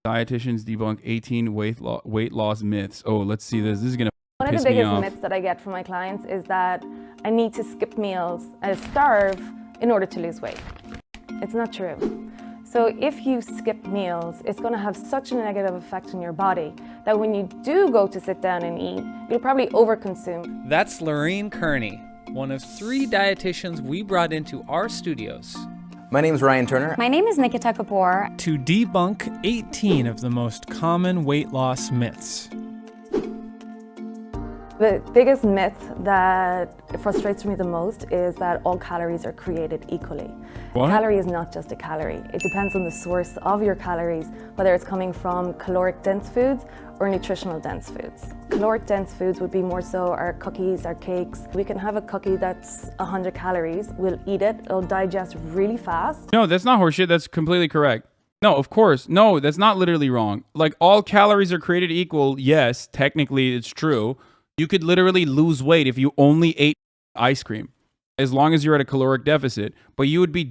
Dietitians Debunk 18 weight loss myths. Oh, let's see this. This is going to One of the biggest myths that I get from my clients is that I need to skip meals and starve in order to lose weight. It's not true. So if you skip meals, it's going to have such a negative effect on your body that when you do go to sit down and eat, you'll probably overconsume. That's Lorraine Kearney, one of 3 dietitians we brought into our studios. My name is Ryan Turner. My name is Nikita Kapoor. To debunk 18 of the most common weight loss myths. The biggest myth that frustrates me the most is that all calories are created equally. What? Calorie is not just a calorie. It depends on the source of your calories, whether it's coming from caloric dense foods or nutritional dense foods. Caloric dense foods would be more so our cookies, our cakes. We can have a cookie that's 100 calories. We'll eat it, it'll digest really fast. No, that's not horseshit. That's completely correct. No, of course. No, that's not literally wrong. Like, all calories are created equal. Yes, technically it's true. You could literally lose weight if you only ate ice cream, as long as you're at a caloric deficit. But you would be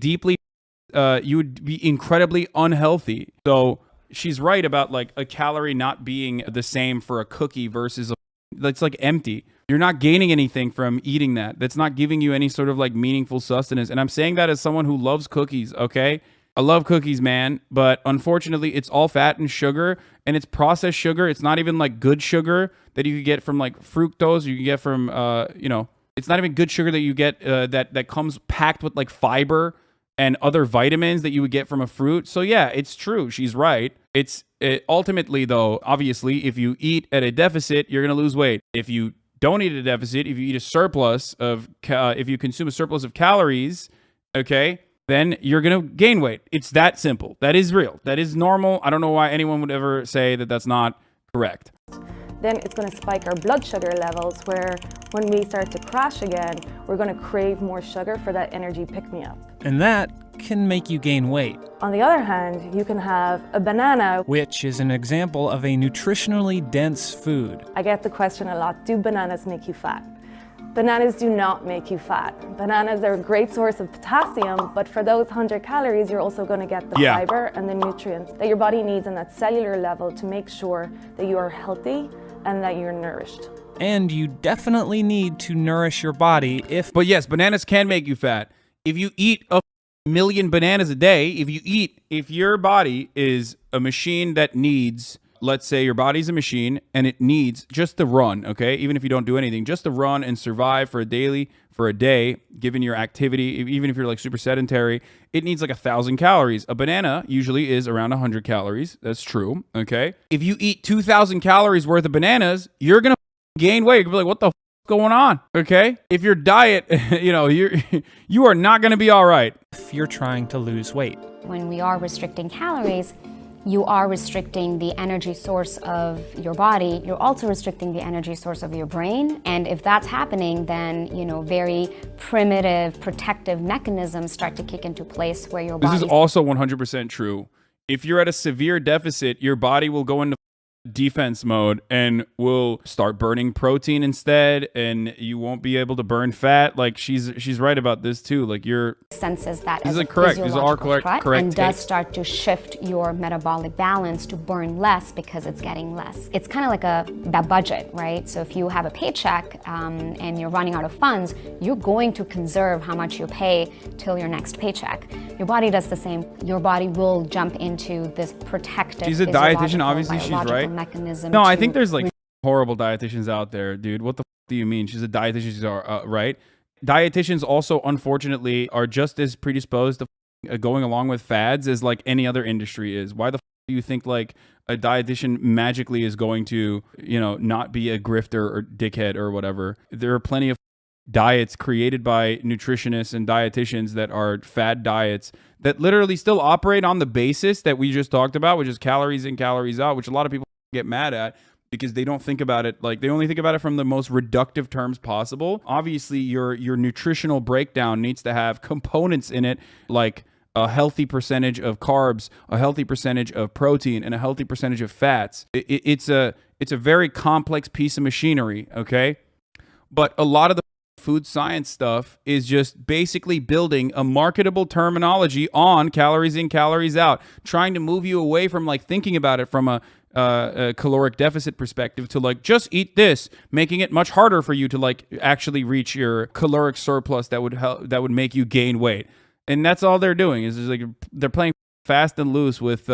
you would be incredibly unhealthy. So she's right about like a calorie not being the same for a cookie versus that's like empty. You're not gaining anything from eating that. That's not giving you any sort of like meaningful sustenance. And I'm saying that as someone who loves cookies, okay? I love cookies, man, but unfortunately it's all fat and sugar, and it's processed sugar. It's not even like good sugar that you could get from like fructose. You can get from, it's not even good sugar that you get that comes packed with like fiber and other vitamins that you would get from a fruit. So yeah, it's true. She's right. Ultimately though, obviously, if you eat at a deficit, you're going to lose weight. If you don't eat at a deficit, if you eat a surplus of, if you consume a surplus of calories, okay, then you're going to gain weight. It's that simple. That is real. That is normal. I don't know why anyone would ever say that that's not correct. Then it's going to spike our blood sugar levels, where when we start to crash again, we're going to crave more sugar for that energy pick-me-up. And that can make you gain weight. On the other hand, you can have a banana, which is an example of a nutritionally dense food. I get the question a lot, do bananas make you fat? Bananas do not make you fat. Bananas are a great source of potassium, but for those 100 calories, you're also going to get the fiber and the nutrients that your body needs on that cellular level to make sure that you are healthy and that you're nourished. And you definitely need to nourish your body But yes, bananas can make you fat. If you eat a million bananas a day, if your body is a machine that needs, let's say your body's a machine and it needs just to run, okay? Even if you don't do anything, just to run and survive for a day, given your activity, even if you're like super sedentary, it needs like 1,000 calories. A banana usually is around 100 calories. That's true, okay? If you eat 2,000 calories worth of bananas, you're going to gain weight. You're gonna be like, what the f is going on, okay? If your diet, you are not going to be all right. if you're trying to lose weight. When we are restricting calories, you are restricting the energy source of your body. You're also restricting the energy source of your brain. And if that's happening, then, very primitive protective mechanisms start to kick into place where your body... This is also 100% true. If you're at a severe deficit, your body will go into defense mode and will start burning protein instead, and you won't be able to burn fat. Like, she's right about this too. Like, your senses that these as are a correct. These are all physiological correct. threat and does takes. start to shift your metabolic balance to burn less because it's getting less. It's kind of like that budget, right? So if you have a paycheck and you're running out of funds, you're going to conserve how much you pay till your next paycheck. Your body does the same. Your body will jump into this protective. She's a dietitian, obviously. She's right. Mechanism. No, I think there's like horrible dietitians out there, dude. What the do you mean? She's a dietitian. She's right. Dietitians also, unfortunately, are just as predisposed to going along with fads as like any other industry is. Why the do you think like a dietitian magically is going to, not be a grifter or dickhead or whatever? There are plenty of diets created by nutritionists and dietitians that are fad diets that literally still operate on the basis that we just talked about, which is calories in, calories out, which a lot of people get mad at because they don't think about it, like they only think about it from the most reductive terms possible. Obviously, your nutritional breakdown needs to have components in it like a healthy percentage of carbs, a healthy percentage of protein, and a healthy percentage of fats. It's a very complex piece of machinery, okay? But a lot of the food science stuff is just basically building a marketable terminology on calories in, calories out, trying to move you away from like thinking about it from a caloric deficit perspective to like just eat this, making it much harder for you to like actually reach your caloric surplus that would help, that would make you gain weight. And that's all they're doing is like they're playing fast and loose with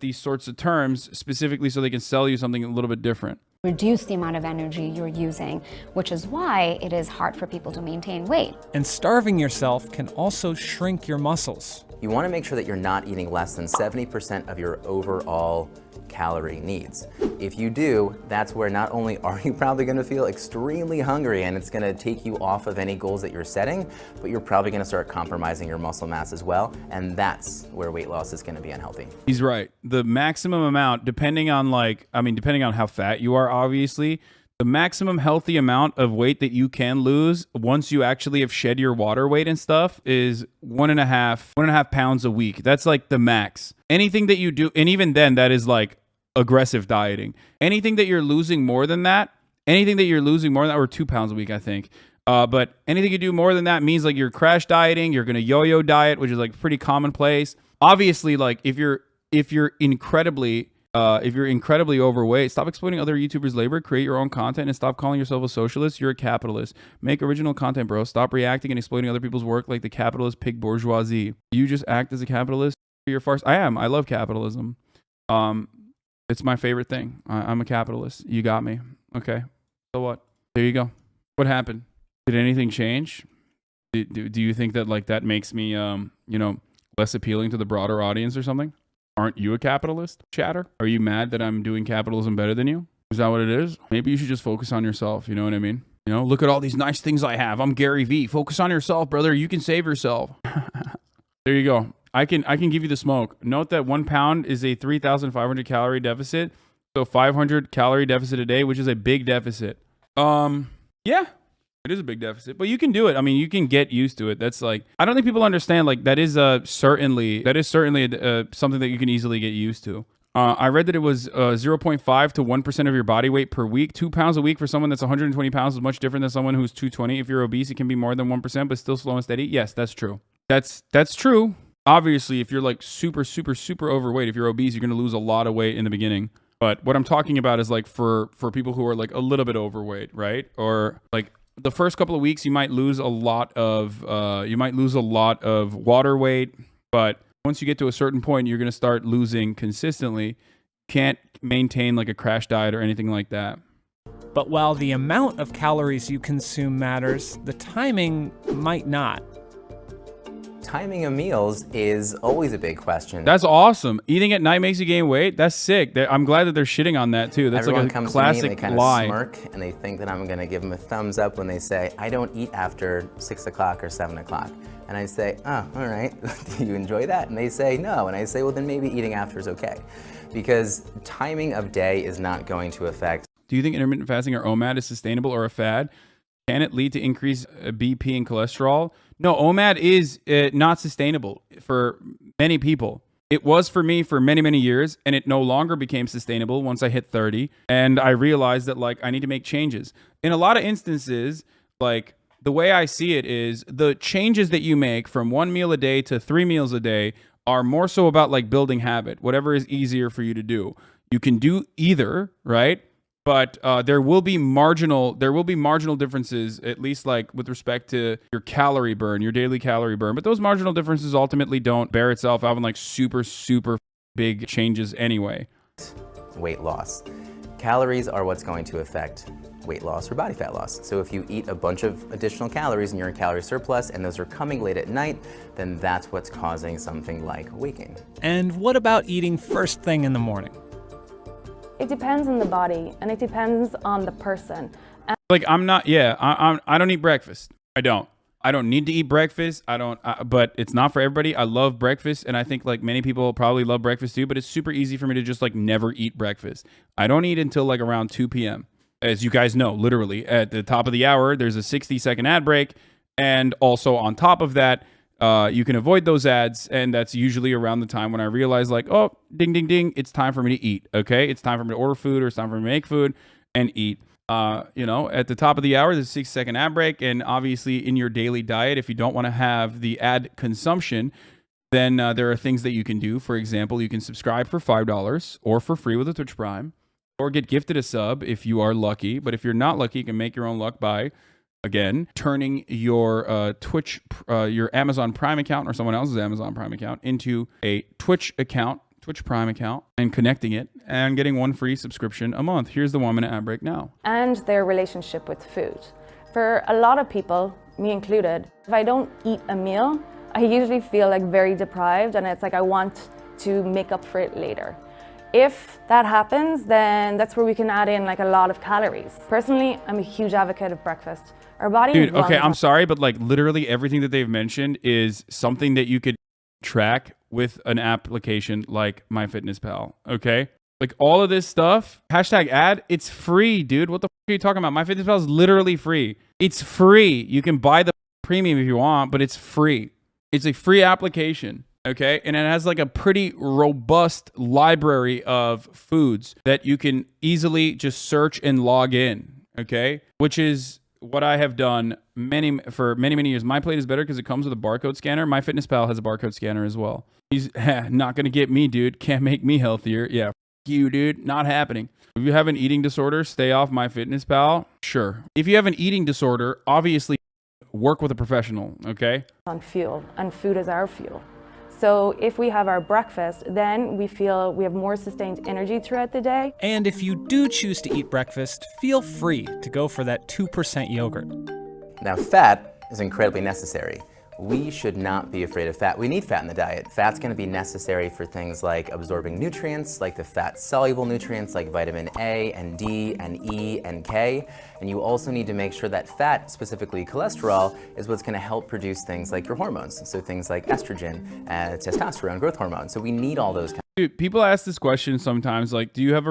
these sorts of terms specifically so they can sell you something a little bit different. Reduce the amount of energy you're using, which is why it is hard for people to maintain weight. And starving yourself can also shrink your muscles. You want to make sure that you're not eating less than 70% of your overall calorie needs. If you do, that's where not only are you probably going to feel extremely hungry and it's going to take you off of any goals that you're setting, but you're probably going to start compromising your muscle mass as well, and that's where weight loss is going to be unhealthy. He's right. The maximum amount, depending on depending on how fat you are, obviously, the maximum healthy amount of weight that you can lose once you actually have shed your water weight and stuff is 1.5 pounds a week. That's like the max. Anything that you do, and even then, that is like aggressive dieting. Anything that you're losing more than that, or 2 pounds a week, I think. But anything you do more than that means like you're crash dieting, you're gonna yo-yo diet, which is like pretty commonplace. Obviously, like if you're incredibly overweight, stop exploiting other YouTubers' labor, create your own content, and stop calling yourself a socialist. You're a capitalist. Make original content, bro. Stop reacting and exploiting other people's work like the capitalist pig bourgeoisie. You just act as a capitalist for your farce. I am. I love capitalism. It's my favorite thing. I'm a capitalist. You got me. Okay. So what? There you go. What happened? Did anything change? Do you think that like that makes me less appealing to the broader audience or something? Aren't you a capitalist, chatter? Are you mad that I'm doing capitalism better than you? Is that what it is? Maybe you should just focus on yourself. You know what I mean? You know, look at all these nice things I have. I'm Gary V. Focus on yourself, brother. You can save yourself. There you go. I can give you the smoke. Note that 1 pound is a 3,500 calorie deficit. So 500 calorie deficit a day, which is a big deficit. Yeah. It is a big deficit, but you can do it. I mean, you can get used to it. That's like, I don't think people understand, like, that is certainly something that you can easily get used to. I read that it was 0.5 to 1% of your body weight per week. 2 pounds a week for someone that's 120 pounds is much different than someone who's 220. If you're obese, it can be more than 1%, but still slow and steady. Yes, that's true. That's true. Obviously, if you're like super, super, super overweight, if you're obese, you're going to lose a lot of weight in the beginning. But what I'm talking about is like for people who are like a little bit overweight, right? Or like, the first couple of weeks, you might lose a lot of water weight, but once you get to a certain point, you're going to start losing consistently. Can't maintain like a crash diet or anything like that. But while the amount of calories you consume matters, the timing might not. Timing of meals is always a big question. That's awesome. Eating at night makes you gain weight. That's sick. I'm glad that they're shitting on that too. That's Everyone like a comes classic to me and they kind lie. of smirk and they think that I'm going to give them a thumbs up when they say, I don't eat after 6 o'clock or 7 o'clock. And I say, oh, all right. Do you enjoy that? And they say, no. And I say, well, then maybe eating after is okay. Because timing of day is not going to affect. Do you think intermittent fasting or OMAD is sustainable or a fad? Can it lead to increased BP and cholesterol? No, OMAD is not sustainable for many people. It was for me for many, many years, and it no longer became sustainable once I hit 30. And I realized that like I need to make changes. In a lot of instances, like the way I see it is the changes that you make from 1 meal a day to 3 meals a day are more so about like building habit, whatever is easier for you to do. You can do either, right? But there will be marginal differences, at least like with respect to your calorie burn, your daily calorie burn. But those marginal differences ultimately don't bear itself out in like super, super big changes anyway. Weight loss. Calories are what's going to affect weight loss or body fat loss. So if you eat a bunch of additional calories and you're in calorie surplus and those are coming late at night, then that's what's causing something like weight gain. And what about eating first thing in the morning? It depends on the body and it depends on the person. Like I don't eat breakfast. I don't need to eat breakfast. But it's not for everybody. I love breakfast. And I think like many people probably love breakfast too, but it's super easy for me to just like never eat breakfast. I don't eat until like around 2 p.m. As you guys know, literally at the top of the hour, there's a 60-second ad break. And also on top of that, you can avoid those ads, and that's usually around the time when I realize like, oh, ding, ding, ding, it's time for me to eat, okay? It's time for me to order food or it's time for me to make food and eat. You know, at the top of the hour, there's a 6-second ad break. And obviously in your daily diet, if you don't want to have the ad consumption, then there are things that you can do. For example, you can subscribe for $5 or for free with a Twitch Prime, or get gifted a sub if you are lucky. But if you're not lucky, you can make your own luck by, again, turning your your Amazon Prime account or someone else's Amazon Prime account into a Twitch account, Twitch Prime account, and connecting it and getting one free subscription a month. Here's the 1-minute ad break now. And their relationship with food. For a lot of people, me included, if I don't eat a meal, I usually feel like very deprived, and it's like I want to make up for it later. If that happens, then that's where we can add in like a lot of calories. Personally, I'm a huge advocate of breakfast. Our body. Dude, okay, I'm sorry, but like literally everything that they've mentioned is something that you could track with an application like MyFitnessPal, okay? Like all of this stuff, #ad, it's free, dude. What the fuck are you talking about? MyFitnessPal is literally free. It's free. You can buy the premium if you want, but it's free. It's a free application, okay? And it has like a pretty robust library of foods that you can easily just search and log in, okay? Which is what I have done for many years. My plate is better because it comes with a barcode scanner. MyFitnessPal has a barcode scanner as well. He's not going to get me, dude. Can't make me healthier. Yeah, you, dude. Not happening. If you have an eating disorder, stay off MyFitnessPal. Sure. If you have an eating disorder, obviously work with a professional, okay? On fuel, and food is our fuel. So if we have our breakfast, then we feel we have more sustained energy throughout the day. And if you do choose to eat breakfast, feel free to go for that 2% yogurt. Now, fat is incredibly necessary. We should not be afraid of fat. We need fat in the diet. Fat's going to be necessary for things like absorbing nutrients, like the fat-soluble nutrients like vitamin A and D and E and K. And you also need to make sure that fat, specifically cholesterol, is what's going to help produce things like your hormones. So things like estrogen, testosterone, growth hormones. So we need all those. Dude, people ask this question sometimes, like, did you find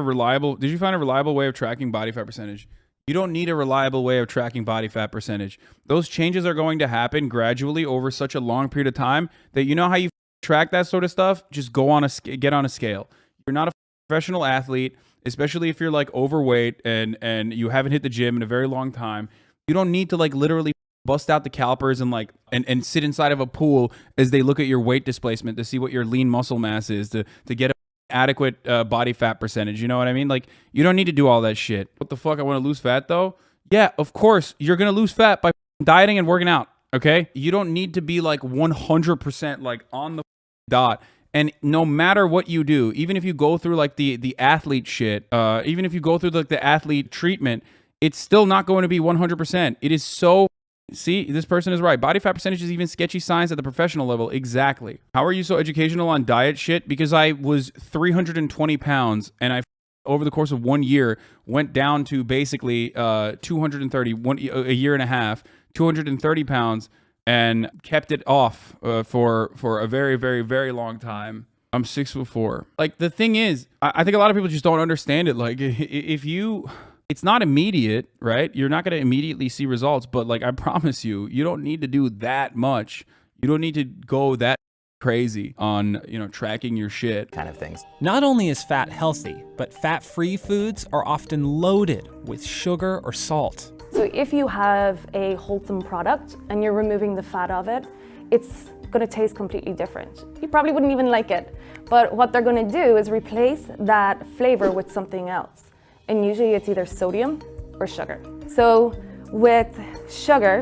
a reliable way of tracking body fat percentage? You don't need a reliable way of tracking body fat percentage. Those changes are going to happen gradually over such a long period of time that you know how you track that sort of stuff? Just get on a scale. You're not a professional athlete, especially if you're like overweight and you haven't hit the gym in a very long time. You don't need to like literally bust out the calipers and like and sit inside of a pool as they look at your weight displacement to see what your lean muscle mass is to get a adequate body fat percentage. You know what I mean? Like, you don't need to do all that shit. What the fuck? I want to lose fat though? Yeah, of course. You're going to lose fat by dieting and working out. Okay? You don't need to be like 100% like on the dot. And no matter what you do, even if you go through like the athlete shit, even if you go through like the athlete treatment, it's still not going to be 100%. It is so. See, this person is right. Body fat percentage is even sketchy science at the professional level. Exactly. How are you so educational on diet shit? Because I was 320 pounds and I, over the course of 1 year, went down to basically 230, a year and a half, 230 pounds, and kept it off for a very, very, very long time. I'm 6'4". Like, the thing is, I think a lot of people just don't understand it. Like, if you... It's not immediate, right? You're not going to immediately see results, but like I promise you, you don't need to do that much. You don't need to go that crazy on, tracking your shit. Kind of things. Not only is fat healthy, but fat-free foods are often loaded with sugar or salt. So if you have a wholesome product and you're removing the fat of it, it's going to taste completely different. You probably wouldn't even like it, but what they're going to do is replace that flavor with something else. And usually it's either sodium or sugar. So with sugar,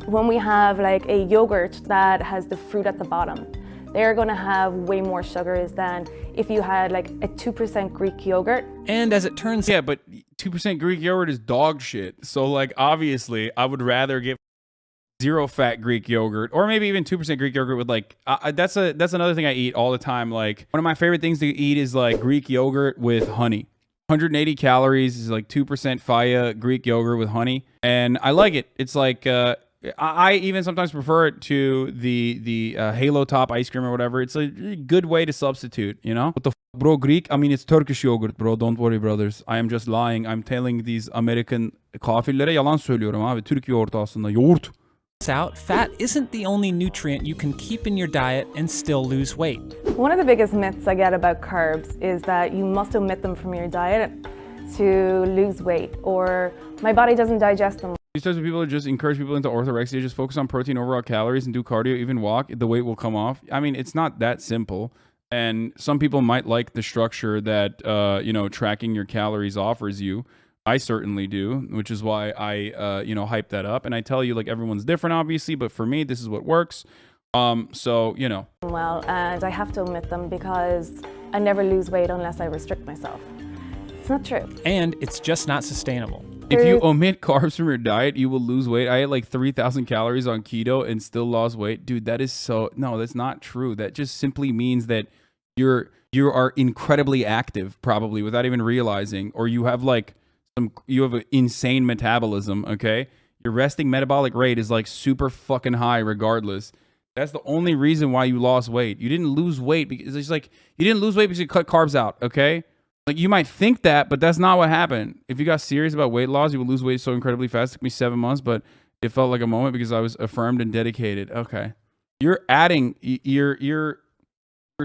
when we have like a yogurt that has the fruit at the bottom, they're gonna have way more sugars than if you had like a 2% Greek yogurt. And as it turns out, but 2% Greek yogurt is dog shit. So like obviously I would rather get 0 fat Greek yogurt, or maybe even 2% Greek yogurt with like, that's another thing I eat all the time. Like one of my favorite things to eat is like Greek yogurt with honey. 180 calories is like 2% Faya Greek yogurt with honey, and I like it. It's like I even sometimes prefer it to the Halo Top ice cream or whatever. It's a good way to substitute, What the bro, Greek? I mean, it's Turkish yogurt, bro. Don't worry, brothers. I am just lying. I'm telling these American kafirlere yalan söylüyorum abi. Türk yoğurtu aslında. Yoğurt. Out, fat isn't the only nutrient you can keep in your diet and still lose weight. One of the biggest myths I get about carbs is that you must omit them from your diet. to lose weight, or my body doesn't digest them. These types of people just encourage people into orthorexia, just focus on protein, overall calories, and do cardio, even walk, the weight will come off. I mean, it's not that simple. And some people might like the structure that, tracking your calories offers you. I certainly do, which is why I, hype that up. And I tell you, like, everyone's different, obviously, but for me, this is what works. Well, and I have to omit them because I never lose weight unless I restrict myself. It's not true. And it's just not sustainable. If you omit carbs from your diet, you will lose weight. I had like 3,000 calories on keto and still lost weight. Dude, no, that's not true. That just simply means that you are incredibly active, probably, without even realizing, or you have you have an insane metabolism, okay? Your resting metabolic rate is like super fucking high regardless. That's the only reason why you lost weight. You didn't lose weight because it's like you didn't lose weight because you cut carbs out, okay? Like, you might think that, but that's not what happened. If you got serious about weight loss, you would lose weight so incredibly fast. It took me 7 months, but it felt like a moment because I was affirmed and dedicated. Okay. You're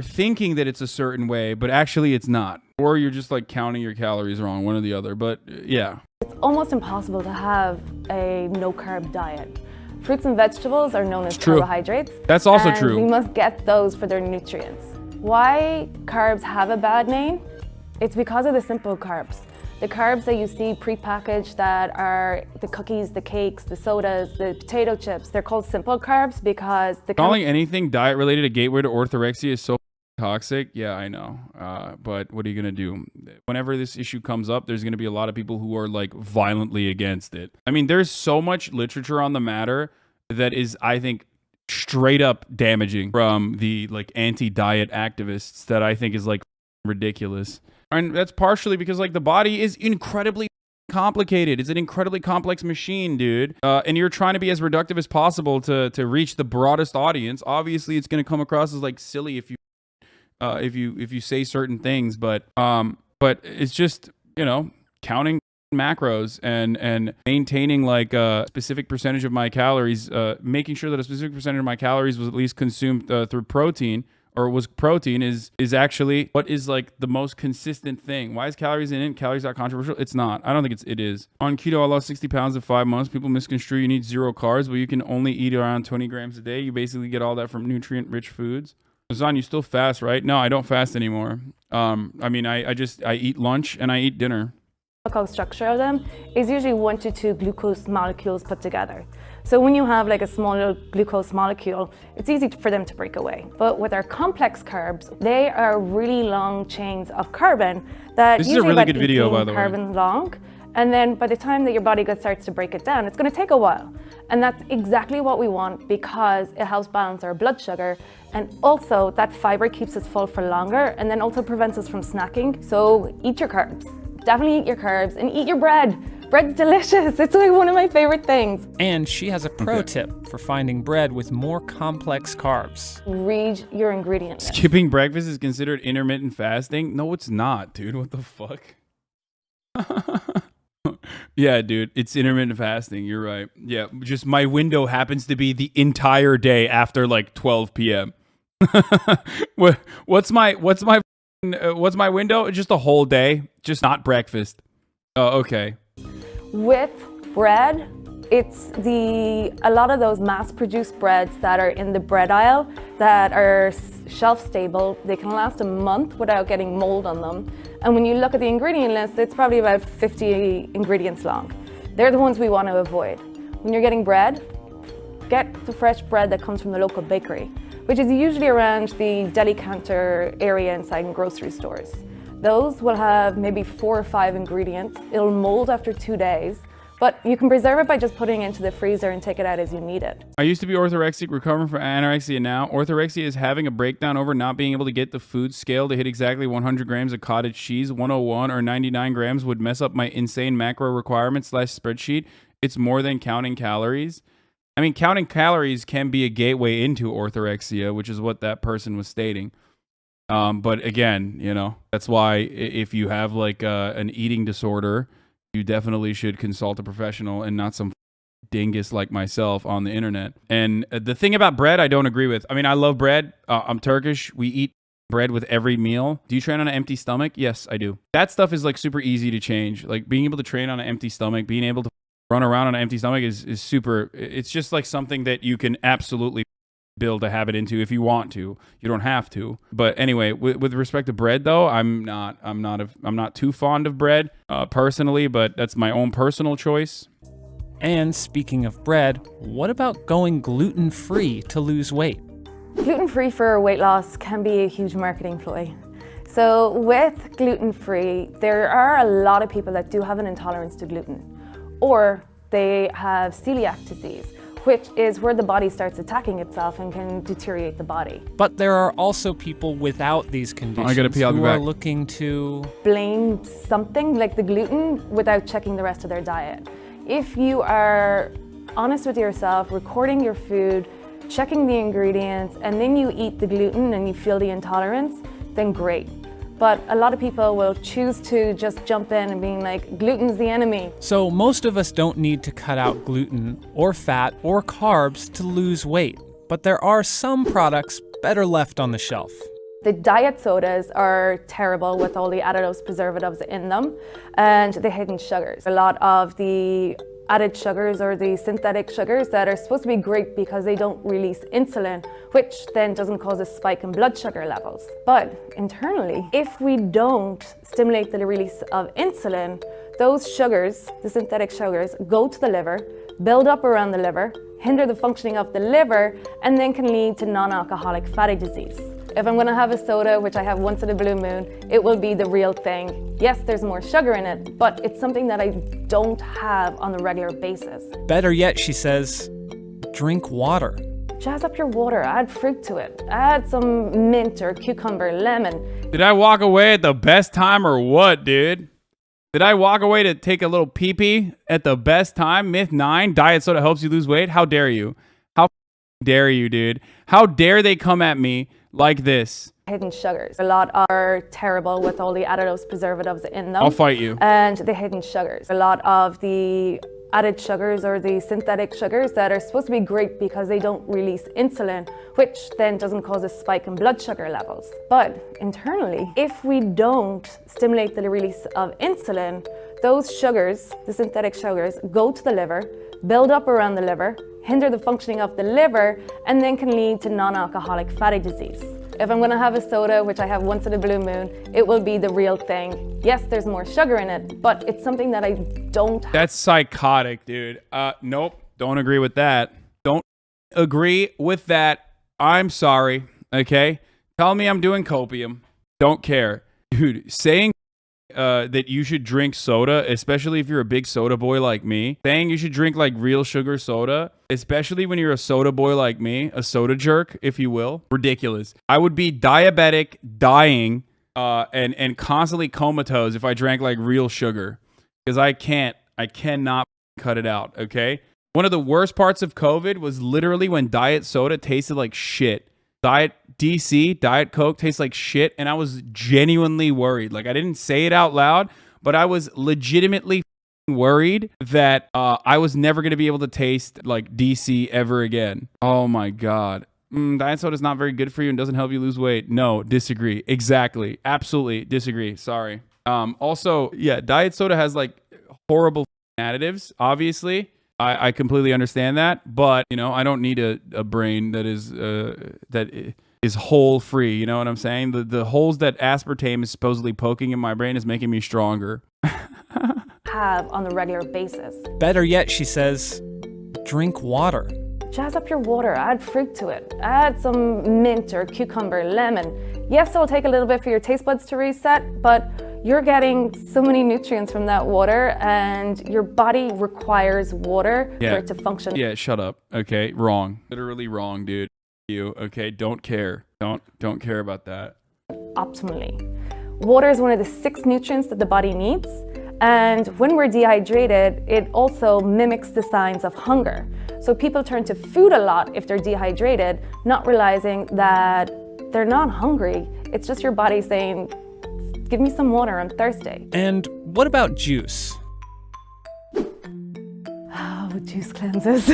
thinking that it's a certain way, but actually it's not. Or you're just like counting your calories wrong, one or the other. But yeah. It's almost impossible to have a no-carb diet. Fruits and vegetables are known as carbohydrates. That's also and true. We must get those for their nutrients. Why carbs have a bad name? It's because of the simple carbs. The carbs that you see prepackaged that are the cookies, the cakes, the sodas, the potato chips, they're called simple carbs because calling anything diet related a gateway to orthorexia is so toxic. Yeah, I know. But what are you going to do? Whenever this issue comes up, there's going to be a lot of people who are like violently against it. I mean, there's so much literature on the matter that is, I think, straight up damaging from the like anti-diet activists that I think is like ridiculous. And that's partially because like the body is incredibly complicated. It's an incredibly complex machine, dude. And you're trying to be as reductive as possible to reach the broadest audience. Obviously, it's going to come across as like silly if you say certain things, but it's just, counting macros and maintaining like a specific percentage of my calories, making sure that a specific percentage of my calories was at least consumed through protein. Or was protein is actually what is like the most consistent thing. Why is calories in it? Calories not controversial? It's not. I don't think it is. On keto, I lost 60 pounds in 5 months. People misconstrue you need 0 carbs, but you can only eat around 20 grams a day. You basically get all that from nutrient-rich foods. Hasan, you still fast, right? No, I don't fast anymore. I eat lunch and I eat dinner. The chemical structure of them is usually 1 to 2 glucose molecules put together. So when you have like a small little glucose molecule, it's easy for them to break away. But with our complex carbs, they are really long chains of carbon that this is a really good video, by the way. Carbon long. And then by the time that your body starts to break it down, it's going to take a while. And that's exactly what we want because it helps balance our blood sugar. And also that fiber keeps us full for longer and then also prevents us from snacking. So eat your carbs. Definitely eat your carbs and eat your bread. Bread's delicious. It's like one of my favorite things. And she has a pro tip for finding bread with more complex carbs. Read your ingredient list. Skipping breakfast is considered intermittent fasting? No, it's not, dude. What the fuck? Yeah, dude, it's intermittent fasting. You're right. Yeah, just my window happens to be the entire day after like 12 p.m. What's my window? Just a whole day, just not breakfast. Oh, okay. With bread, it's a lot of those mass-produced breads that are in the bread aisle that are shelf-stable. They can last a month without getting mold on them. And when you look at the ingredient list, it's probably about 50 ingredients long. They're the ones we want to avoid. When you're getting bread, get the fresh bread that comes from the local bakery, which is usually around the deli counter area inside grocery stores. Those will have maybe 4 or 5 ingredients. It'll mold after 2 days, but you can preserve it by just putting it into the freezer and take it out as you need it. I used to be orthorexic, recovering from anorexia now. Orthorexia is having a breakdown over not being able to get the food scale to hit exactly 100 grams of cottage cheese. 101 or 99 grams would mess up my insane macro requirements / spreadsheet. It's more than counting calories. I mean, counting calories can be a gateway into orthorexia, which is what that person was stating. But again, that's why if you have like an eating disorder, you definitely should consult a professional and not some dingus like myself on the internet. And the thing about bread, I don't agree with. I mean, I love bread. I'm Turkish. We eat bread with every meal. Do you train on an empty stomach? Yes, I do. That stuff is like super easy to change. Like being able to train on an empty stomach, being able to run around on an empty stomach is super. It's just like something that you can absolutely build a habit into if you want to. You don't have to. But anyway, with respect to bread though, I'm not too fond of bread personally, but that's my own personal choice. And speaking of bread, what about going gluten-free to lose weight? Gluten-free for weight loss can be a huge marketing ploy. So with gluten-free, there are a lot of people that do have an intolerance to gluten, or they have celiac disease, which is where the body starts attacking itself and can deteriorate the body. But there are also people without these conditions I gotta pee, I'll be who are back. looking to Blame something like the gluten without checking the rest of their diet. If you are honest with yourself, recording your food, checking the ingredients, and then you eat the gluten and you feel the intolerance, then great. But a lot of people will choose to just jump in and being like, gluten's the enemy. So most of us don't need to cut out gluten or fat or carbs to lose weight, but there are some products better left on the shelf. The diet sodas are terrible with all the additives, preservatives in them, and the hidden sugars. A lot of the added sugars or the synthetic sugars that are supposed to be great because they don't release insulin, which then doesn't cause a spike in blood sugar levels. But internally, if we don't stimulate the release of insulin, those sugars, the synthetic sugars, go to the liver, build up around the liver, hinder the functioning of the liver, and then can lead to non-alcoholic fatty disease. If I'm gonna have a soda, which I have once in a blue moon, it will be the real thing. Yes, there's more sugar in it, but it's something that I don't have on a regular basis. Better yet, she says, drink water. Jazz up your water, add fruit to it. Add some mint or cucumber, lemon. Did I walk away at the best time or what, dude? Did I walk away to take a little pee-pee at the best time? Myth 9, diet soda helps you lose weight? How dare you? How dare you, dude? How dare they come at me like this? Hidden sugars. A lot are terrible with all the additives, preservatives in them. I'll fight you. And the hidden sugars. A lot of the added sugars or the synthetic sugars that are supposed to be great because they don't release insulin, which then doesn't cause a spike in blood sugar levels. But internally, if we don't stimulate the release of insulin, those sugars, the synthetic sugars, go to the liver, build up around the liver, hinder the functioning of the liver, and then can lead to non-alcoholic fatty disease. If I'm gonna have a soda, which I have once in a blue moon, it will be the real thing. Yes, there's more sugar in it, but it's something that I don't have. That's psychotic, dude. Nope. Don't agree with that. Don't agree with that. I'm sorry. Okay? Tell me I'm doing copium. Don't care. Dude, saying that you should drink soda, especially if you're a big soda boy like me, saying you should drink like real sugar soda, especially when you're a soda boy like me, a soda jerk, if you will, ridiculous. I would be diabetic, dying, and constantly comatose if I drank like real sugar, because I cannot cut it out, okay? One of the worst parts of COVID was literally when diet soda tasted like shit. Diet Coke tastes like shit, and I was genuinely worried. Like, I didn't say it out loud, but I was legitimately worried that I was never going to be able to taste like DC ever again. Oh my God. Diet soda is not very good for you and doesn't help you lose weight. No, disagree. Exactly. Absolutely disagree. Sorry. Also, yeah, diet soda has like horrible additives, obviously. I completely understand that, but you know, I don't need a brain that is hole free. You know what I'm saying? The holes that aspartame is supposedly poking in my brain is making me stronger. Have on a regular basis. Better yet, she says, drink water. Jazz up your water, add fruit to it. Add some mint or cucumber, lemon. Yes, it'll take a little bit for your taste buds to reset, but you're getting so many nutrients from that water, and your body requires water for it to function. Yeah, shut up. Okay, wrong. Literally wrong, dude. You, okay? Don't care. Don't care about that. Optimally. Water is one of the 6 nutrients that the body needs, and when we're dehydrated, it also mimics the signs of hunger. So people turn to food a lot if they're dehydrated, not realizing that they're not hungry. It's just your body saying, give me some water, I'm thirsty. And what about juice? about juice cleanses.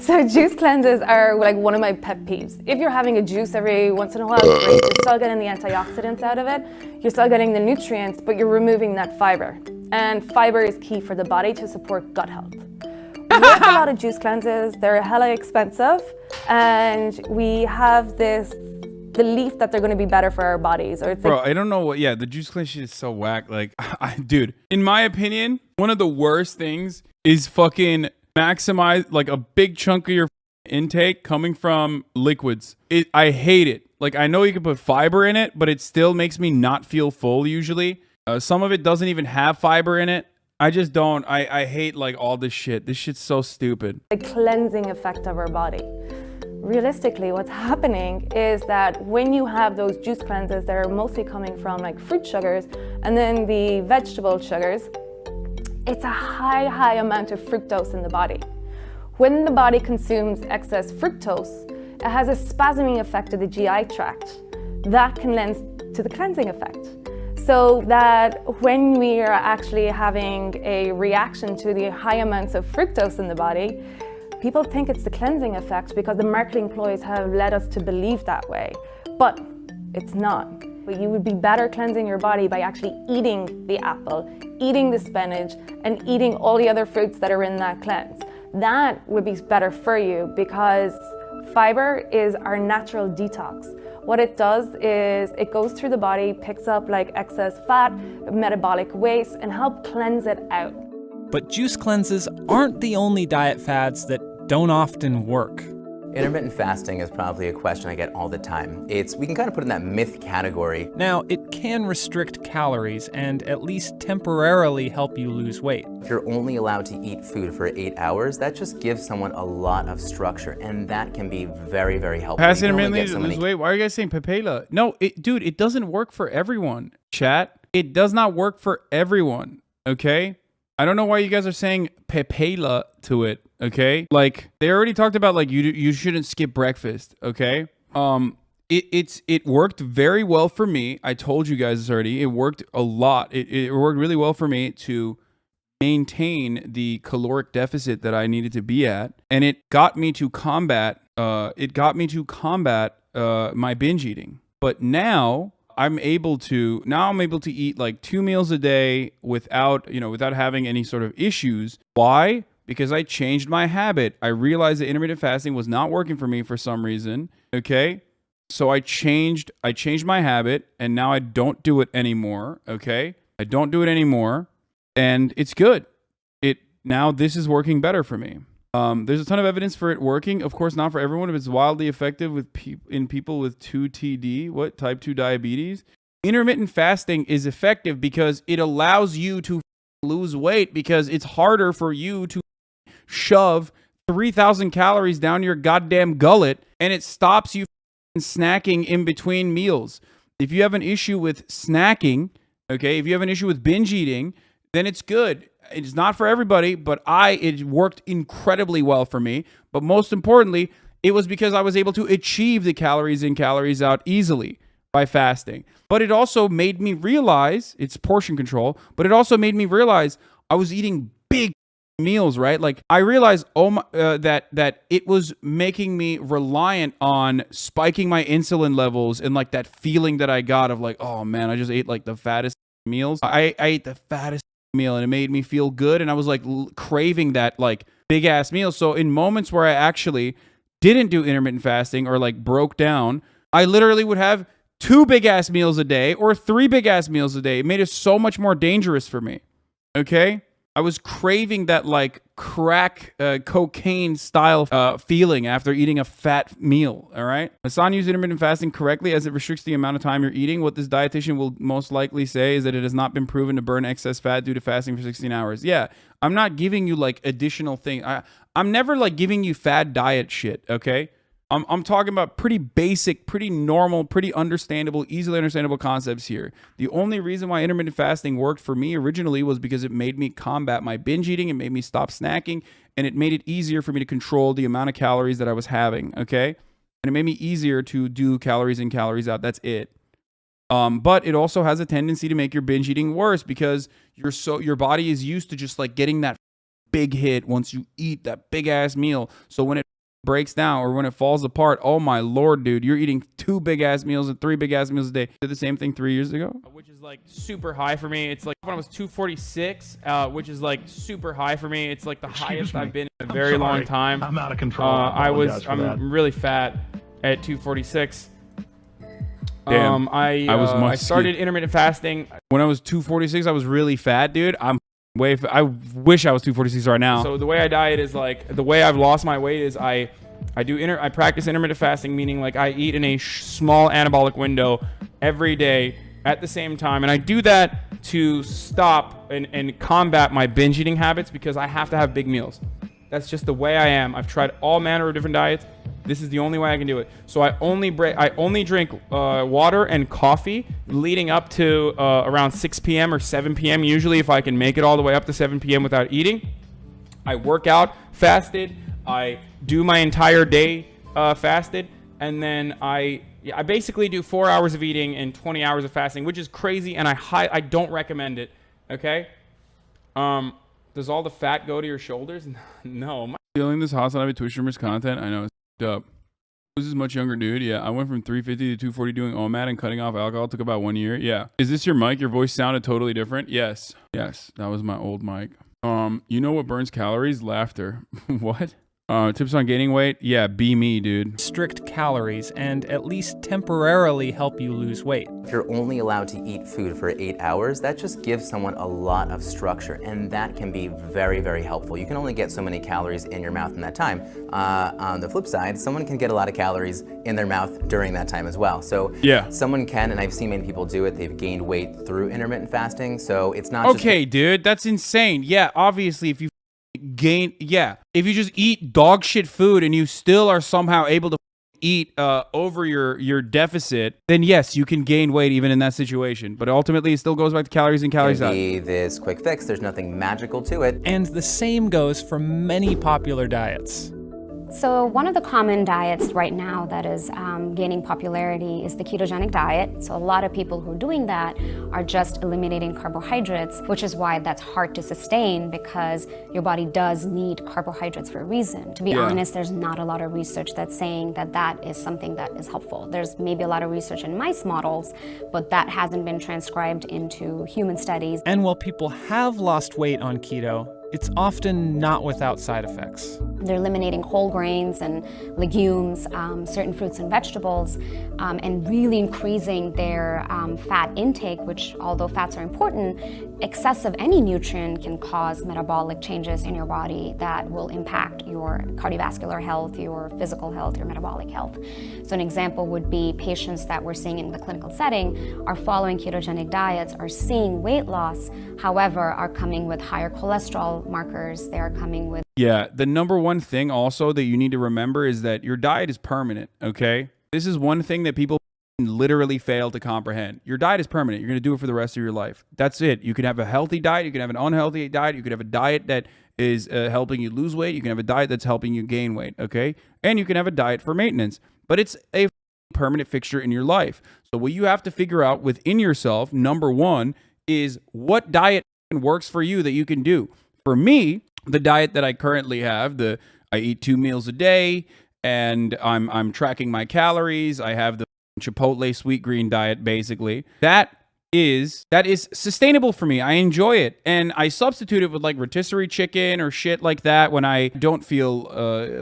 So juice cleanses are like one of my pet peeves. If you're having a juice every once in a while, great. You're still getting the antioxidants out of it. You're still getting the nutrients, but you're removing that fiber. And fiber is key for the body to support gut health. With a lot of juice cleanses, they're hella expensive, and we have this belief that they're going to be better for our bodies. Or it's Bro, like, I don't know what. Yeah, the juice cleanse shit is so whack. Like, dude, in my opinion, one of the worst things is fucking maximize like a big chunk of your intake coming from liquids. I hate it. Like, I know you can put fiber in it, but it still makes me not feel full usually. Some of it doesn't even have fiber in it. I just don't. I hate like all this shit. This shit's so stupid. the cleansing effect of our body. Realistically, what's happening is that when you have those juice cleanses that are mostly coming from like fruit sugars and then the vegetable sugars, it's a high amount of fructose in the body. When the body consumes excess fructose, it has a spasming effect of the GI tract. That can lend to the cleansing effect. So that when we are actually having a reaction to the high amounts of fructose in the body, people think it's the cleansing effect because the marketing ploys have led us to believe that way. But it's not. But you would be better cleansing your body by actually eating the apple, eating the spinach, and eating all the other fruits that are in that cleanse. That would be better for you because fiber is our natural detox. What it does is it goes through the body, picks up like excess fat, metabolic waste, and help cleanse it out. But juice cleanses aren't the only diet fads that don't often work. Intermittent fasting is probably a question I get all the time. We can kind of put it in that myth category. Now, it can restrict calories and at least temporarily help you lose weight. If you're only allowed to eat food for 8 hours, that just gives someone a lot of structure, and that can be very, very helpful. Pass You can only intermittently get so lose weight. Why are you guys saying papela? No, dude, it doesn't work for everyone. Chat, it does not work for everyone. Okay, I don't know why you guys are saying papela to it. Okay, like they already talked about like you shouldn't skip breakfast. Okay, it worked very well for me. I told you guys this already. It worked a lot. It worked really well for me to maintain the caloric deficit that I needed to be at, and it got me to combat. My binge eating. But now I'm able to eat like 2 meals a day without having any sort of issues. Why? Because I changed my habit. I realized that intermittent fasting was not working for me for some reason. Okay. So I changed my habit, and now I don't do it anymore. Okay. I don't do it anymore, and it's good. Now this is working better for me. There's a ton of evidence for it working. Of course, not for everyone. If it's wildly effective in people with 2TD, type 2 diabetes. Intermittent fasting is effective because it allows you to lose weight, because it's harder for you to shove 3,000 calories down your goddamn gullet, and it stops you snacking in between meals. If you have an issue with snacking, okay, if you have an issue with binge eating, then it's good. It's not for everybody, but it worked incredibly well for me. But most importantly, it was because I was able to achieve the calories in, calories out easily by fasting. But it also made me realize, it's portion control, but it also made me realize I was eating big meals, right? Like I realized that it was making me reliant on spiking my insulin levels, and like that feeling that I got of like, oh man, I just ate like the fattest meals. I ate the fattest meal, and it made me feel good, and I was like craving that like big ass meal. So in moments where I actually didn't do intermittent fasting or like broke down, I literally would have 2 big ass meals a day or 3 big ass meals a day. It made it so much more dangerous for me. Okay, I was craving that like crack cocaine style feeling after eating a fat meal. All right. Hasan used intermittent fasting correctly as it restricts the amount of time you're eating. What this dietitian will most likely say is that it has not been proven to burn excess fat due to fasting for 16 hours. Yeah. I'm not giving you like additional thing. I'm never like giving you fad diet shit. Okay. I'm talking about pretty basic, pretty normal, pretty understandable, easily understandable concepts here. The only reason why intermittent fasting worked for me originally was because it made me combat my binge eating, it made me stop snacking, and it made it easier for me to control the amount of calories that I was having, okay? And it made me easier to do calories in, calories out. That's it. But it also has a tendency to make your binge eating worse because your body is used to just like getting that big hit once you eat that big ass meal. So when it breaks down or when it falls apart, oh my Lord, dude, you're eating 2 big ass meals and 3 big ass meals a day. Did the same thing 3 years ago, which is like super high for me. It's like when I was 246, which is like super high for me. It's like the highest I've been in a very long time. I'm out of control. I'm really fat at 246. Damn, I started intermittent fasting. when I was 246. I was really fat, dude. I wish I was 246 right now. So the way I diet is like, the way I've lost my weight is I practice intermittent fasting, meaning like I eat in a small anabolic window every day at the same time. And I do that to stop and combat my binge eating habits because I have to have big meals. That's just the way I am. I've tried all manner of different diets. This is the only way I can do it. So I only drink water and coffee leading up to around 6 p.m. or 7 p.m. usually, if I can make it all the way up to 7 p.m. without eating. I work out fasted. I do my entire day fasted. And then I basically do 4 hours of eating and 20 hours of fasting, which is crazy, and I don't recommend it, okay? Does all the fat go to your shoulders? No. Feeling this HasanAbi Twitch streamers content, I know it's up. This is much younger dude. Yeah, I went from 350 to 240 doing OMAD and cutting off alcohol. It took about 1 year. Yeah. Is this your mic? Your voice sounded totally different. Yes. That was my old mic. You know what burns calories? Laughter. What? Tips on gaining weight? Yeah, be me, dude. Strict calories and at least temporarily help you lose weight. If you're only allowed to eat food for 8 hours, that just gives someone a lot of structure, and that can be very, very helpful. You can only get so many calories in your mouth in that time. On the flip side, someone can get a lot of calories in their mouth during that time as well. So yeah, someone can, and I've seen many people do it, they've gained weight through intermittent fasting, so it's not okay, dude, that's insane. Yeah, obviously, if you if you just eat dog shit food and you still are somehow able to eat over your deficit, then yes, you can gain weight even in that situation. But ultimately, it still goes back to calories in, calories out. This quick fix, there's nothing magical to it. And the same goes for many popular diets. So one of the common diets right now that is gaining popularity is the ketogenic diet. So a lot of people who are doing that are just eliminating carbohydrates, which is why that's hard to sustain, because your body does need carbohydrates for a reason. To be honest, there's not a lot of research that's saying that that is something that is helpful. There's maybe a lot of research in mice models, but that hasn't been transcribed into human studies. And while people have lost weight on keto, it's often not without side effects. They're eliminating whole grains and legumes, certain fruits and vegetables, and really increasing their fat intake, which, although fats are important, excess of any nutrient can cause metabolic changes in your body that will impact your cardiovascular health, your physical health, your metabolic health. So an example would be patients that we're seeing in the clinical setting are following ketogenic diets, are seeing weight loss, however, are coming with higher cholesterol markers. They are coming with... Yeah, the number one thing also that you need to remember is that your diet is permanent, okay? This is one thing that people literally fail to comprehend. Your diet is permanent. You're going to do it for the rest of your life. That's it. You can have a healthy diet. You can have an unhealthy diet. You can have a diet that is helping you lose weight. You can have a diet that's helping you gain weight, okay? And you can have a diet for maintenance. But it's a permanent fixture in your life. So what you have to figure out within yourself, number one, is what diet works for you that you can do. For me, the diet that I currently have, I eat 2 meals a day, and I'm tracking my calories. I have the Chipotle sweet green diet, basically. That is sustainable for me. I enjoy it, and I substitute it with like rotisserie chicken or shit like that when I don't feel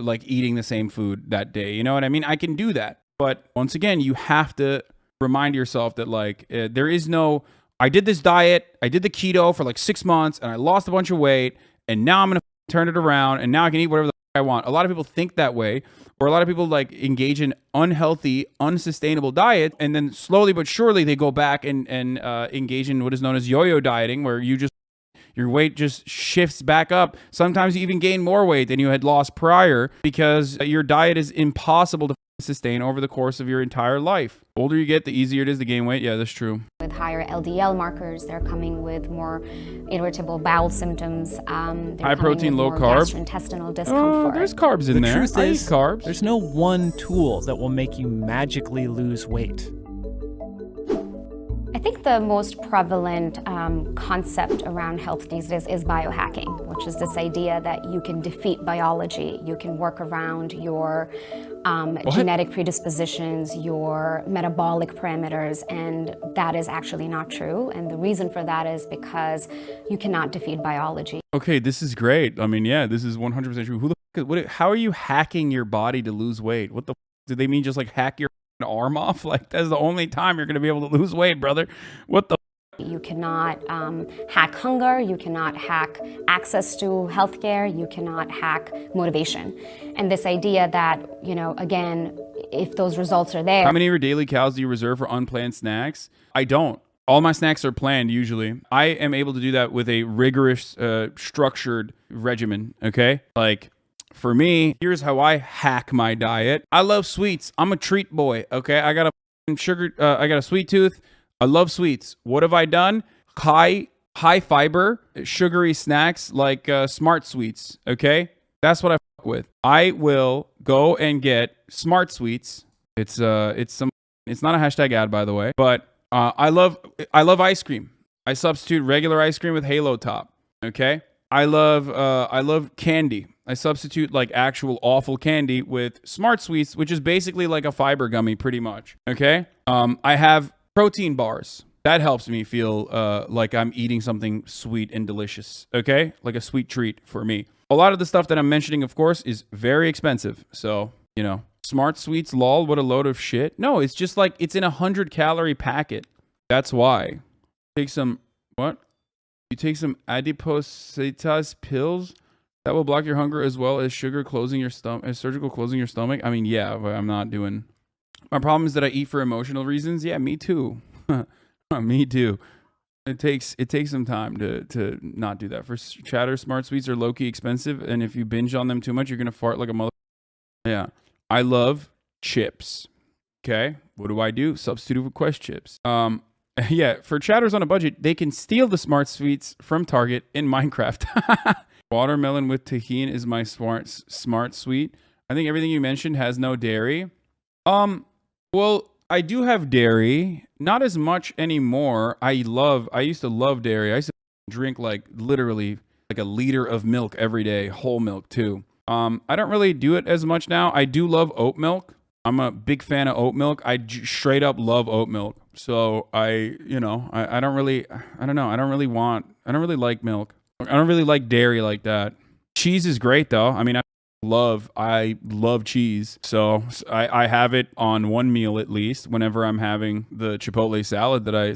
like eating the same food that day. You know what I mean? I can do that, but once again, you have to remind yourself that like there is no. I did this diet. I did the keto for like 6 months, and I lost a bunch of weight. And now I'm going to turn it around, and now I can eat whatever the I want. A lot of people think that way, or a lot of people like engage in unhealthy, unsustainable diet, and then slowly but surely they go back and engage in what is known as yo-yo dieting, where your weight just shifts back up. Sometimes you even gain more weight than you had lost prior because your diet is impossible to sustain over the course of your entire life. The older you get, the easier it is to gain weight. Yeah, that's true. With higher LDL markers, they're coming with more irritable bowel symptoms. High protein, low carb. Gastrointestinal discomfort. There's carbs in there. The truth is, eat carbs. There's no one tool that will make you magically lose weight. I think the most prevalent concept around health these days is biohacking, which is this idea that you can defeat biology, you can work around your genetic predispositions, your metabolic parameters, and that is actually not true. And the reason for that is because you cannot defeat biology. Okay, this is great. I mean, yeah, this is 100% true. Who the fuck, how are you hacking your body to lose weight? What the fuck? Do they mean just like hack your arm off? Like, that's the only time you're going to be able to lose weight, brother. What the You cannot hack hunger, you cannot hack access to healthcare, you cannot hack motivation. And this idea that, you know, again, if those results are there. How many of your daily calories do you reserve for unplanned snacks? I don't. All my snacks are planned usually. I am able to do that with a rigorous, structured regimen, okay? Like, for me, here's how I hack my diet. I love sweets. I'm a treat boy, okay? I got a sweet tooth. I love sweets. What have I done? High fiber, sugary snacks like Smart Sweets, okay? That's what I fuck with. I will go and get Smart Sweets. It's not a hashtag ad, by the way, but I love ice cream. I substitute regular ice cream with Halo Top, okay? I love candy. I substitute like actual awful candy with Smart Sweets, which is basically like a fiber gummy pretty much, okay? I have protein bars. That helps me feel like I'm eating something sweet and delicious, okay? Like a sweet treat for me. A lot of the stuff that I'm mentioning, of course, is very expensive. So, you know, Smart Sweets, lol, what a load of shit. No, it's just like, it's in a 100-calorie packet. That's why. Take some, what? You take some adipositas pills that will block your hunger as well as sugar closing your stomach, as surgical closing your stomach. I mean, yeah, but I'm not doing. My problem is that I eat for emotional reasons. Yeah, me too. Me too. It takes some time to not do that. For chatter, Smart Sweets are low-key expensive, and if you binge on them too much, you're gonna fart like a mother. Yeah, I love chips. Okay, what do? Substitute with Quest chips. Yeah, for chatters on a budget, they can steal the Smart Sweets from Target in Minecraft. Watermelon with tahini is my smart sweet. I think everything you mentioned has no dairy. Well, I do have dairy, not as much anymore. I used to love dairy. I used to drink like literally like a liter of milk every day, whole milk too. I don't really do it as much now. I do love oat milk. I'm a big fan of oat milk. I straight up love oat milk. So I don't really like milk. I don't really like dairy like that. Cheese is great though. I mean, I love cheese. So I have it on one meal at least. Whenever I'm having the Chipotle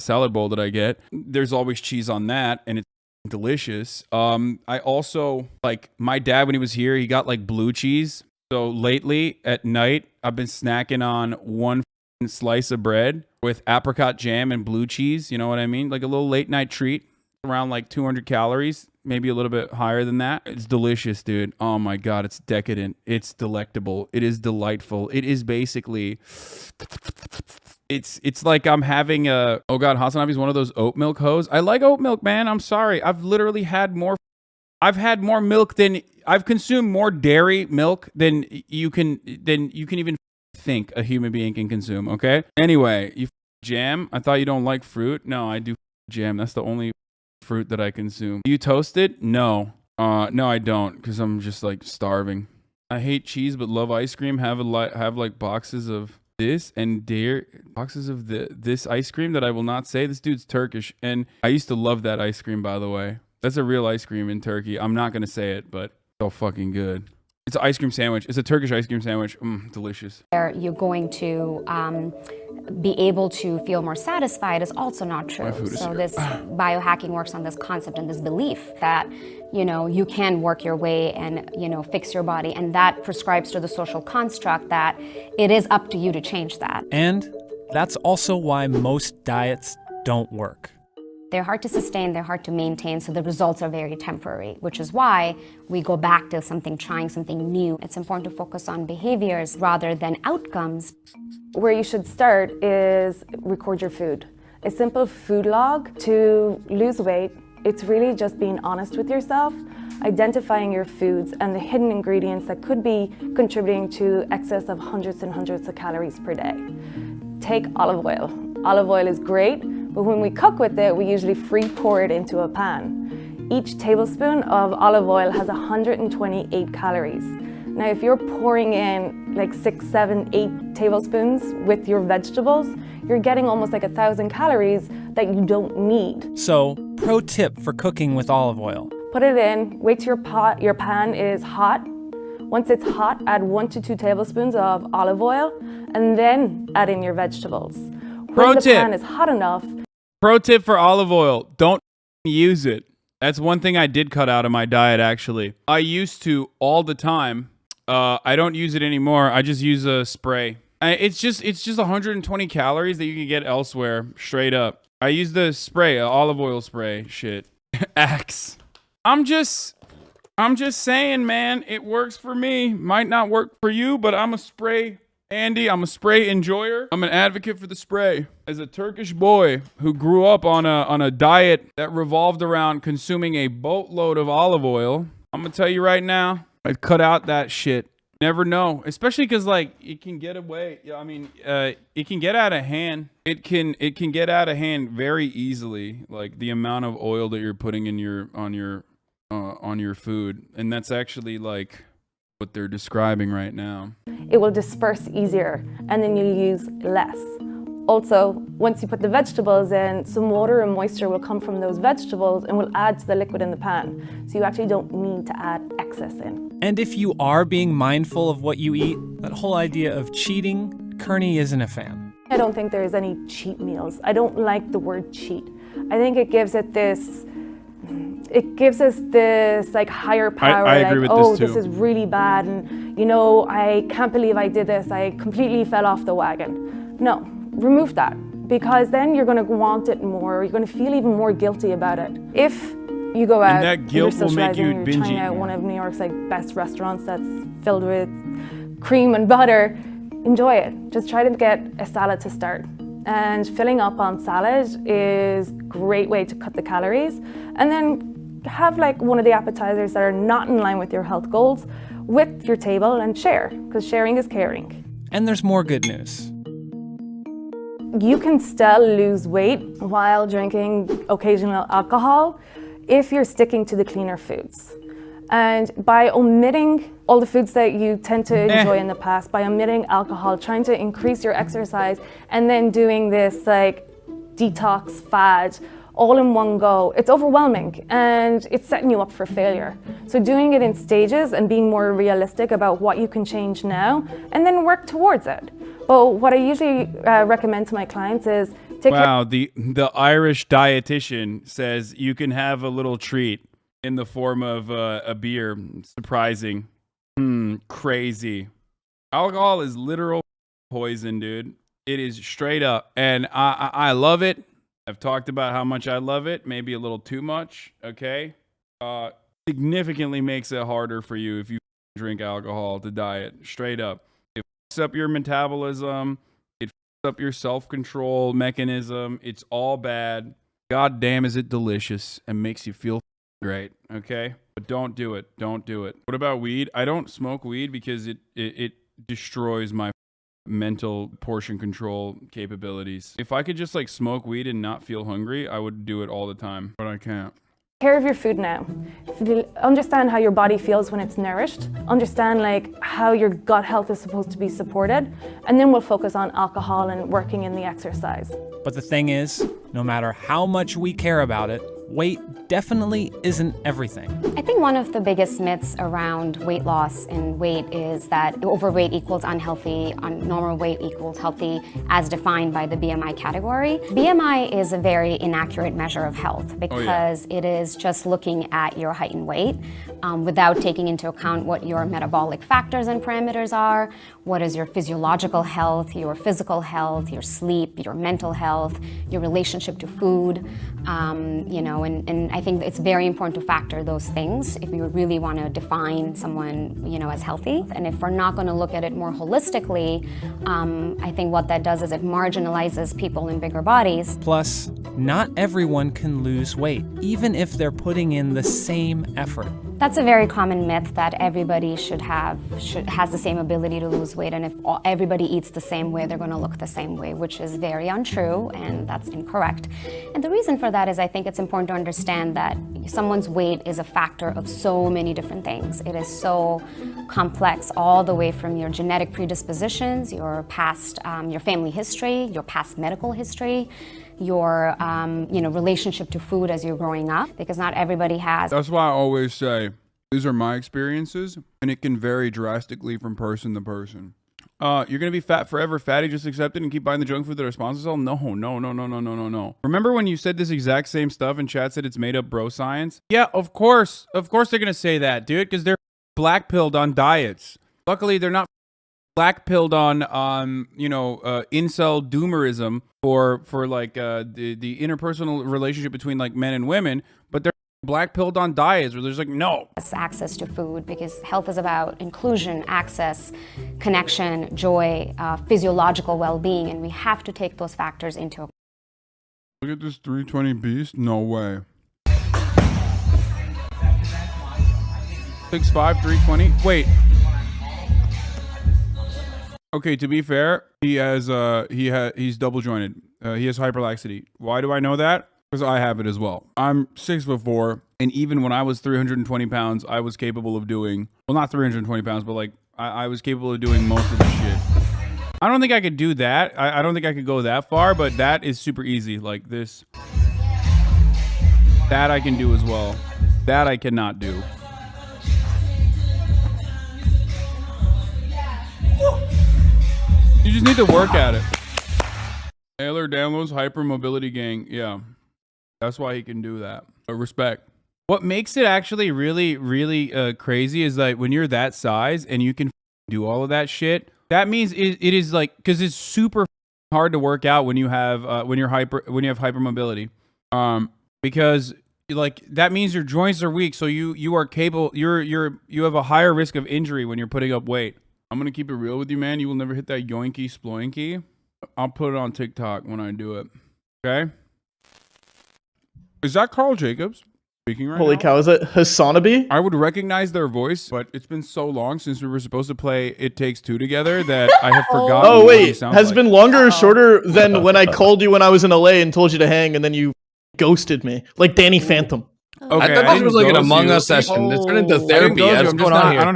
salad bowl that I get, there's always cheese on that, and it's delicious. I also, like, my dad, when he was here, he got like blue cheese. So lately at night, I've been snacking on one slice of bread with apricot jam and blue cheese. You know what I mean? Like a little late night treat, around like 200 calories, maybe a little bit higher than that. It's delicious, dude. Oh my God, it's decadent. It's delectable. It is delightful. It is basically, it's like I'm having a, oh God, HasanAbi is one of those oat milk hoes. I like oat milk, man. I'm sorry. I've had more milk than, I've consumed more dairy milk than you can even think a human being can consume, okay? Anyway, you jam. I thought you don't like fruit. No, I do jam. That's the only fruit that I consume. Do you toast it? No. No, I don't, because I'm just like starving. I hate cheese but love ice cream. Have like boxes of this and boxes of this ice cream that I will not say. This dude's Turkish, and I used to love that ice cream, by the way. That's a real ice cream in Turkey. I'm not gonna say it, but so fucking good. It's an ice cream sandwich. It's a Turkish ice cream sandwich. Delicious. You're going to be able to feel more satisfied is also not true. So this biohacking works on this concept and this belief that, you know, you can work your way and, you know, fix your body. And that prescribes to the social construct that it is up to you to change that. And that's also why most diets don't work. They're hard to sustain, they're hard to maintain, so the results are very temporary, which is why we go back to trying something new. It's important to focus on behaviors rather than outcomes. Where you should start is record your food. A simple food log to lose weight. It's really just being honest with yourself, identifying your foods and the hidden ingredients that could be contributing to excess of hundreds and hundreds of calories per day. Take olive oil. Olive oil is great, But when we cook with it, we usually free pour it into a pan. Each tablespoon of olive oil has 128 calories. Now, if you're pouring in like 6, 7, 8 tablespoons with your vegetables, you're getting almost like 1,000 calories that you don't need. So, pro tip for cooking with olive oil. Put it in, wait till your pan is hot. Once it's hot, add 1 to 2 tablespoons of olive oil, and then add in your vegetables. When the pan is hot enough. Pro tip for olive oil, don't use it. That's one thing I did cut out of my diet, actually. I used to all the time. I don't use it anymore. I just use a spray. It's just 120 calories that you can get elsewhere, straight up. I use the spray, olive oil spray, shit. Axe. I'm just saying, man, it works for me. Might not work for you, but I'm a spray Andy. I'm a spray enjoyer. I'm an advocate for the spray. As a Turkish boy who grew up on a diet that revolved around consuming a boatload of olive oil, I'm gonna tell you right now, I'd cut out that shit. Never know, especially because like it can get away. I mean, it can get out of hand. It can get out of hand very easily. Like the amount of oil that you're putting in on your food, and that's actually like what they're describing right now. It will disperse easier, and then you'll use less. Also, once you put the vegetables in, some water and moisture will come from those vegetables and will add to the liquid in the pan. So you actually don't need to add excess in. And if you are being mindful of what you eat, that whole idea of cheating, Kearney isn't a fan. I don't think there's any cheat meals. I don't like the word cheat. I think it gives us this like higher power. I agree like, with this too. This is really bad, and you know, I can't believe I did this. I completely fell off the wagon. No, remove that, because then you're going to want it more. You're going to feel even more guilty about it. If you go out, and that guilt will make you you're binge trying eat out more. one of New York's like best restaurants that's filled with cream and butter, enjoy it. Just try to get a salad to start. And filling up on salad is a great way to cut the calories. And then have like one of the appetizers that are not in line with your health goals with your table and share, because sharing is caring. And there's more good news. You can still lose weight while drinking occasional alcohol if you're sticking to the cleaner foods. And by omitting all the foods that you tend to enjoy in the past, by omitting alcohol, trying to increase your exercise, and then doing this like detox fad all in one go, it's overwhelming and it's setting you up for failure. So doing it in stages and being more realistic about what you can change now, and then work towards it. But what I usually recommend to my clients is take Wow, the Irish dietitian says you can have a little treat in the form of a beer. Surprising. Crazy. Alcohol is literal poison, dude. It is straight up. And I love it. I've talked about how much I love it. Maybe a little too much, okay? Significantly makes it harder for you if you drink alcohol to diet. Straight up. It fucks up your metabolism. It fucks up your self-control mechanism. It's all bad. God damn, is it delicious and makes you feel great, okay? But don't do it. Don't do it. What about weed? I don't smoke weed because it destroys my mental portion control capabilities. If I could just like smoke weed and not feel hungry, I would do it all the time, but I can't. care of your food now. Understand how your body feels when it's nourished. Understand like how your gut health is supposed to be supported, and then we'll focus on alcohol and working in the exercise. But the thing is, no matter how much we care about it, weight definitely isn't everything. I think one of the biggest myths around weight loss and weight is that overweight equals unhealthy, normal weight equals healthy, as defined by the BMI category. BMI is a very inaccurate measure of health because it is just looking at your height and weight without taking into account what your metabolic factors and parameters are, what is your physiological health, your physical health, your sleep, your mental health, your relationship to food, and I think it's very important to factor those things if you really want to define someone, as healthy. And if we're not going to look at it more holistically, I think what that does is it marginalizes people in bigger bodies. Plus, not everyone can lose weight, even if they're putting in the same effort. That's a very common myth that everybody has the same ability to lose weight, and if everybody eats the same way, they're going to look the same way, which is very untrue, and that's incorrect. And the reason for that is I think it's important to understand that someone's weight is a factor of so many different things. It is so complex, all the way from your genetic predispositions, your past, your family history, your past medical history, your relationship to food as you're growing up, because not everybody has. That's why I always say these are my experiences, and it can vary drastically from person to person. You're gonna be fat forever, fatty, just accept it and keep buying the junk food that our sponsors sell? No. Remember when you said this exact same stuff and chat said it's made up bro science? Yeah, of course they're gonna say that, dude, because they're black-pilled on diets. Luckily, they're not black-pilled on incel doomerism for like the interpersonal relationship between like men and women, but they're black-pilled on diets where there's like no Access to food, because health is about inclusion, access, connection, joy, physiological well-being, and we have to take those factors into account. Look at this 320 beast. No way. 6'5", 320. Wait. Okay, to be fair, he's double jointed. He has hyperlaxity. Why do I know that? Because I have it as well. I'm 6'4", and even when I was 320 pounds, I was capable of doing, well, not 320 pounds, but like I was capable of doing most of the shit. I don't think I could do that. I don't think I could go that far, but that is super easy. Like this. That I can do as well. That I cannot do. You just need to work at it. Taylor downloads hypermobility gang. Yeah. That's why he can do that. Respect. What makes it actually really, really crazy is like when you're that size and you can do all of that shit, that means it is like, because it's super hard to work out when you have when you have hypermobility. Because like that means your joints are weak, so you are capable, you have a higher risk of injury when you're putting up weight. I'm gonna keep it real with you, man. You will never hit that yoinky sploinky. I'll put it on TikTok when I do it. Okay? Is that Carl Jacobs speaking right Holy now? cow, is it HasanAbi? I would recognize their voice, but it's been so long since we were supposed to play It Takes Two together that I have forgotten. Oh what he wait, sounds has like. it been longer or shorter than when I called you when I was in LA and told you to hang and then you ghosted me? Like Danny Phantom. Okay, I thought this was like an ghost Among you. Us session. It's turned into I didn't therapy. ghost you. That's I'm what's just going on not, here. I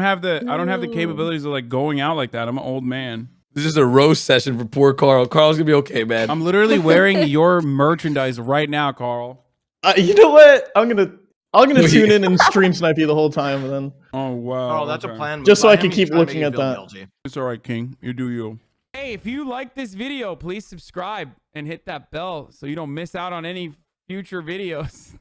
don't have the capabilities of like going out like that. I'm an old man. This is a roast session for poor Carl. Carl's gonna be okay, man. I'm literally wearing your merchandise right now, Carl. You know what? I'm gonna tune in and stream snipe you the whole time, and then. Oh wow. Oh, that's okay. a plan. Just so I By can him, keep he's trying to looking make at Bill that. Melgy. It's all right, King. You do you. Hey, if you like this video, please subscribe and hit that bell so you don't miss out on any future videos.